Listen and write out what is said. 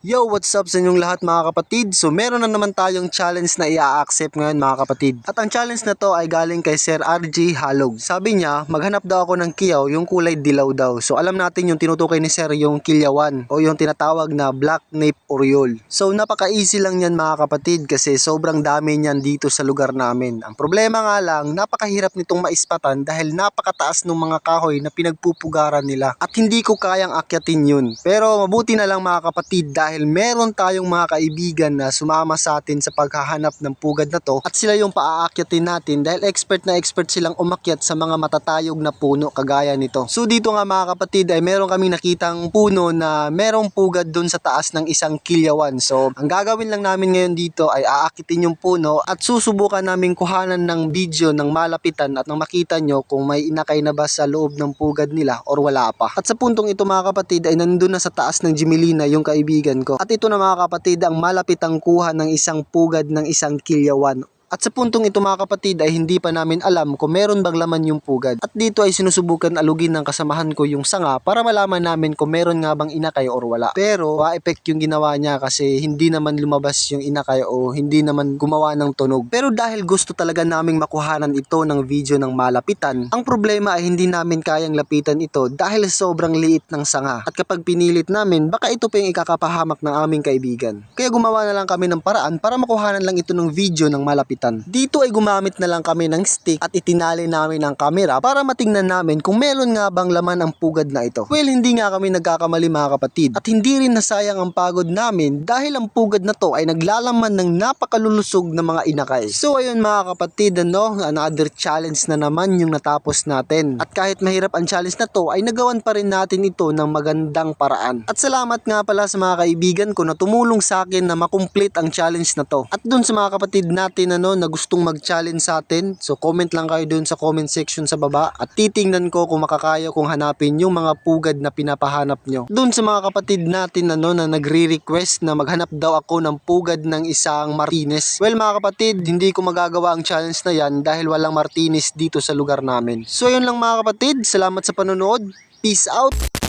Yo, what's up sa inyong lahat mga kapatid? So meron na naman tayong challenge na i-accept ngayon mga kapatid. At ang challenge na to ay galing kay Sir RG Halog. Sabi niya, maghanap daw ako ng kiyaw yung kulay dilaw daw. So alam natin yung tinutukoy ni Sir yung kilyawan o yung tinatawag na black nape oriole. So napaka-easy lang yan mga kapatid kasi sobrang dami niyan dito sa lugar namin. Ang problema nga lang, napakahirap nitong maispatan dahil napakataas ng mga kahoy na pinagpupugaran nila. At hindi ko kayang akyatin yun. Pero mabuti na lang mga kapatid dahil meron tayong mga kaibigan na sumama sa atin sa paghahanap ng pugad na to at sila yung paaakyatin natin dahil expert na expert silang umakyat sa mga matatayog na puno kagaya nito. So dito nga mga kapatid ay meron kaming nakitang puno na merong pugad dun sa taas ng isang kilyawan. So ang gagawin lang namin ngayon dito ay aakitin yung puno at susubukan namin kuhanan ng video ng malapitan at nang makita nyo kung may inakay na ba sa loob ng pugad nila or wala pa. At sa puntong ito mga kapatid ay nandun na sa taas ng Jimelina yung kaibigan ko. At ito na mga kapatid ang malapitang kuha ng isang pugad ng isang kilyawan. At sa puntong ito mga kapatid ay hindi pa namin alam kung meron bang laman yung pugad. At dito ay sinusubukan alugin ng kasamahan ko yung sanga para malaman namin kung meron nga bang inakay or wala. Pero pa-effect yung ginawa niya kasi hindi naman lumabas yung inakay o hindi naman gumawa ng tunog. Pero dahil gusto talaga naming makuhanan ito ng video ng malapitan, ang problema ay hindi namin kayang lapitan ito dahil sobrang liit ng sanga. At kapag pinilit namin, baka ito pa yung ikakapahamak ng aming kaibigan. Kaya gumawa na lang kami ng paraan para makuhanan lang ito ng video ng malapitan. Dito ay gumamit na lang kami ng stick at itinali namin ang camera para matingnan namin kung meron nga bang laman ang pugad na ito. Well, hindi nga kami nagkakamali mga kapatid at hindi rin nasayang ang pagod namin dahil ang pugad na to ay naglalaman ng napakalulusog na mga inakay. So ayun mga kapatid, another challenge na naman yung natapos natin. At kahit mahirap ang challenge na to ay nagawan pa rin natin ito ng magandang paraan. At salamat nga pala sa mga kaibigan ko na tumulong sa akin na makomplete ang challenge na to. At dun sa mga kapatid natin na gustong mag-challenge sa atin, so comment lang kayo dun sa comment section sa baba at titingnan ko kung makakaya kong hanapin yung mga pugad na pinapahanap nyo. Dun sa mga kapatid natin na nagre-request na maghanap daw ako ng pugad ng isang Martinez. Well mga kapatid, hindi ko magagawa ang challenge na yan dahil walang Martinez dito sa lugar namin. So yun lang mga kapatid, salamat sa panonood. Peace out!